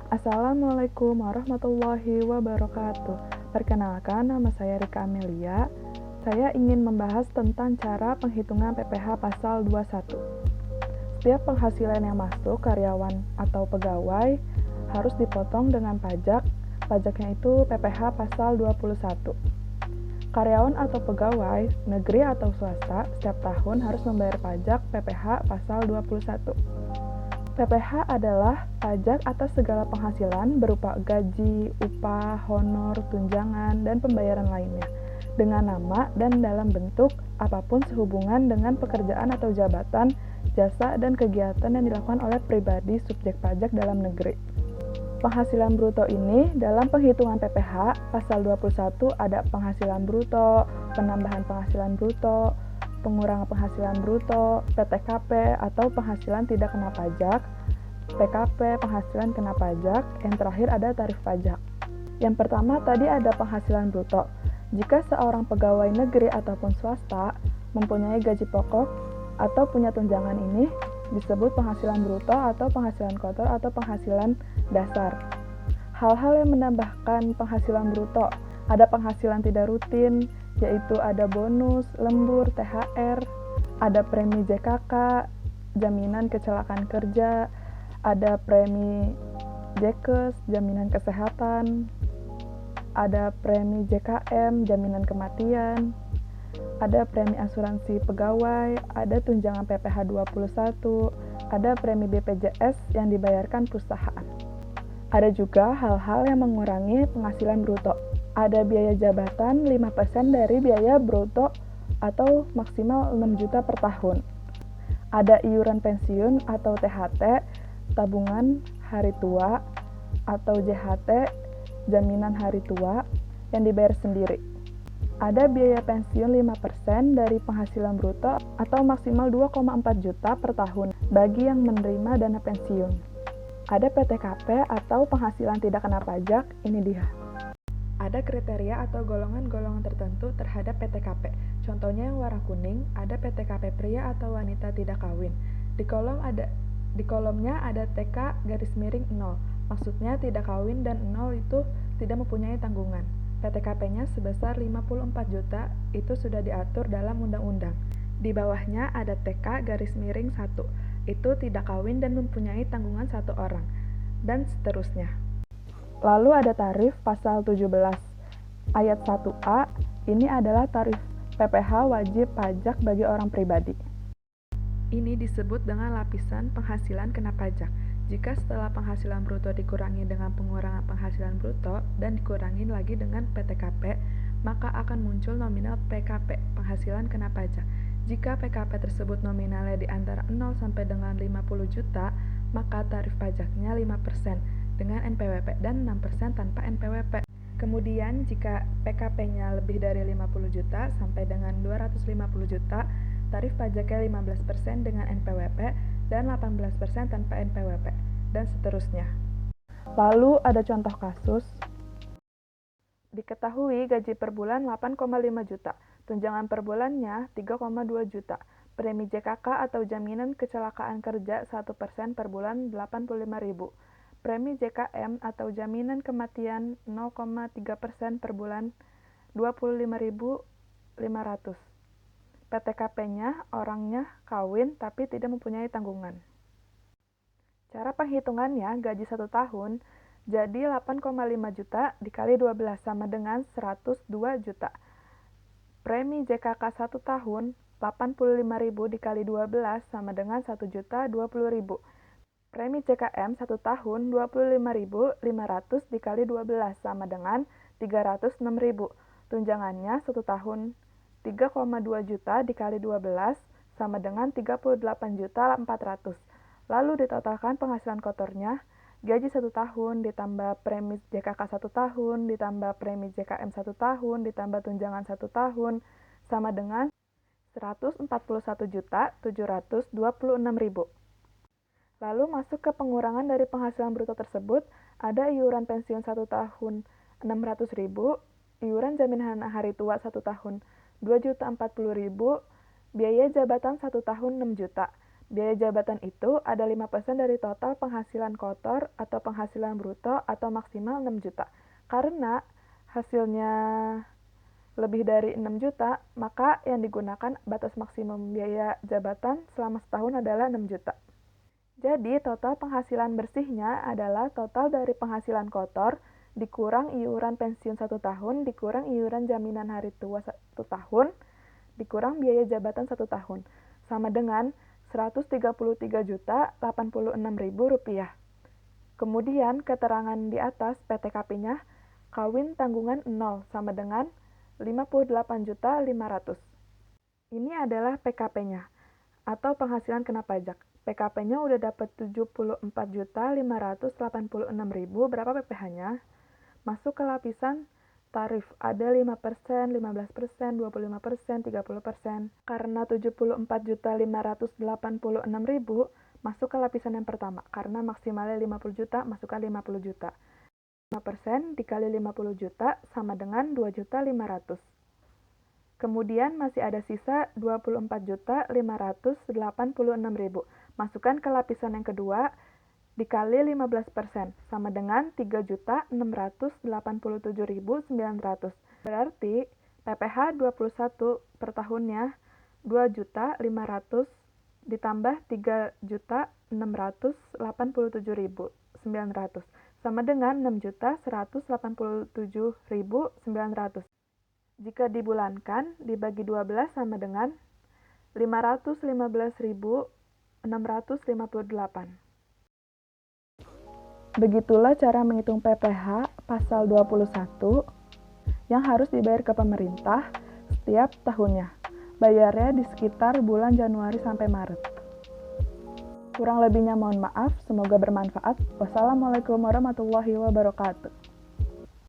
Assalamualaikum warahmatullahi wabarakatuh. Perkenalkan, nama saya Rika Amelia. Saya ingin membahas tentang cara penghitungan PPh pasal 21. Setiap penghasilan yang masuk karyawan atau pegawai harus dipotong dengan pajak. Pajaknya itu PPh pasal 21. Karyawan atau pegawai, negeri atau swasta, setiap tahun harus membayar pajak PPh pasal 21. PPh adalah pajak atas segala penghasilan berupa gaji, upah, honor, tunjangan, dan pembayaran lainnya, dengan nama dan dalam bentuk apapun sehubungan dengan pekerjaan atau jabatan, jasa, dan kegiatan yang dilakukan oleh pribadi subjek pajak dalam negeri. Penghasilan bruto ini dalam penghitungan PPh pasal 21 ada penghasilan bruto, penambahan penghasilan bruto, pengurangan penghasilan bruto, PTKP atau penghasilan tidak kena pajak, PKP penghasilan kena pajak, yang terakhir ada tarif pajak. Yang pertama tadi ada penghasilan bruto. Jika seorang pegawai negeri ataupun swasta mempunyai gaji pokok atau punya tunjangan ini disebut penghasilan bruto atau penghasilan kotor atau penghasilan dasar. Hal-hal yang menambahkan penghasilan bruto, ada penghasilan tidak rutin, yaitu ada bonus, lembur, THR, ada premi JKK, jaminan kecelakaan kerja, ada premi JKES, jaminan kesehatan, ada premi JKM, jaminan kematian, ada premi asuransi pegawai, ada tunjangan PPh 21, ada premi BPJS yang dibayarkan perusahaan. Ada juga hal-hal yang mengurangi penghasilan bruto. Ada biaya jabatan 5% dari biaya bruto atau maksimal 6 juta per tahun. Ada iuran pensiun atau THT, tabungan hari tua atau JHT, jaminan hari tua yang dibayar sendiri. Ada biaya pensiun 5% dari penghasilan bruto atau maksimal 2,4 juta per tahun bagi yang menerima dana pensiun. Ada PTKP atau penghasilan tidak kena pajak, ini dia. Ada kriteria atau golongan-golongan tertentu terhadap PTKP. Contohnya yang warna kuning, ada PTKP pria atau wanita tidak kawin. Di kolomnya ada TK garis miring 0, maksudnya tidak kawin dan 0 itu tidak mempunyai tanggungan. PTKP-nya sebesar 54 juta, itu sudah diatur dalam undang-undang. Di bawahnya ada TK garis miring 1, itu tidak kawin dan mempunyai tanggungan 1 orang, dan seterusnya. Lalu ada tarif pasal 17, ayat 1A, ini adalah tarif PPh wajib pajak bagi orang pribadi. Ini disebut dengan lapisan penghasilan kena pajak. Jika setelah penghasilan bruto dikurangi dengan pengurangan penghasilan bruto dan dikurangi lagi dengan PTKP, maka akan muncul nominal PKP, penghasilan kena pajak. Jika PKP tersebut nominalnya di antara 0 sampai dengan 50 juta, maka tarif pajaknya 5% dengan NPWP dan 6% tanpa NPWP. Kemudian jika PKP-nya lebih dari 50 juta sampai dengan 250 juta, tarif pajaknya 15% dengan NPWP dan 18% tanpa NPWP, dan seterusnya. Lalu ada contoh kasus. Diketahui gaji per bulan 8,5 juta, tunjangan per bulannya 3,2 juta, premi JKK atau jaminan kecelakaan kerja 1% per bulan 85.000, premi JKM atau jaminan kematian 0,3% per bulan 25.500. PTKP-nya orangnya kawin tapi tidak mempunyai tanggungan. Cara penghitungannya gaji 1 tahun jadi 8,5 juta dikali 12 sama dengan 102 juta. Premi JKK 1 tahun 85.000 dikali 12 sama dengan 1.020.000. Premi JKM 1 tahun 25.500 dikali 12 sama dengan 306.000. Tunjangannya 1 tahun 3,2 juta dikali 12 sama dengan 38.400. Lalu ditotalkan penghasilan kotornya, gaji 1 tahun ditambah premi JKK 1 tahun ditambah premi JKM 1 tahun ditambah tunjangan 1 tahun sama dengan 141.726.000. Lalu masuk ke pengurangan dari penghasilan bruto tersebut, ada iuran pensiun 1 tahun 600.000, iuran jaminan hari tua 1 tahun 2.040.000, biaya jabatan 1 tahun 6 juta, Biaya jabatan itu ada 5% dari total penghasilan kotor atau penghasilan bruto atau maksimal 6 juta. Karena hasilnya lebih dari 6 juta, maka yang digunakan batas maksimum biaya jabatan selama setahun adalah 6 juta. Jadi, total penghasilan bersihnya adalah total dari penghasilan kotor dikurang iuran pensiun 1 tahun, dikurang iuran jaminan hari tua 1 tahun, dikurang biaya jabatan 1 tahun, sama dengan Rp133.086.000. Kemudian, keterangan di atas PTKP-nya, kawin tanggungan 0 sama dengan 58.500. Ini adalah PKP-nya, atau penghasilan kena pajak. PKP-nya udah dapat 74.586.000, berapa PPh-nya? Masuk ke lapisan tarif, ada 5%, 15%, 25%, 30%. Karena 74.586.000, masuk ke lapisan yang pertama. Karena maksimalnya 50 juta, masukkan 50 juta. 5% dikali 50 juta sama dengan 2.500.000. Kemudian masih ada sisa 24.586.000. Masukkan ke lapisan yang kedua, dikali 15% sama dengan 3.687.900. Berarti PPh 21 per tahunnya 2.500.000 ditambah 3.687.900 sama dengan 6.187.900. Jika dibulankan dibagi 12 sama dengan 515.658. Begitulah cara menghitung PPh pasal 21 yang harus dibayar ke pemerintah setiap tahunnya. Bayarnya di sekitar bulan Januari sampai Maret. Kurang lebihnya mohon maaf, semoga bermanfaat. Wassalamualaikum warahmatullahi wabarakatuh.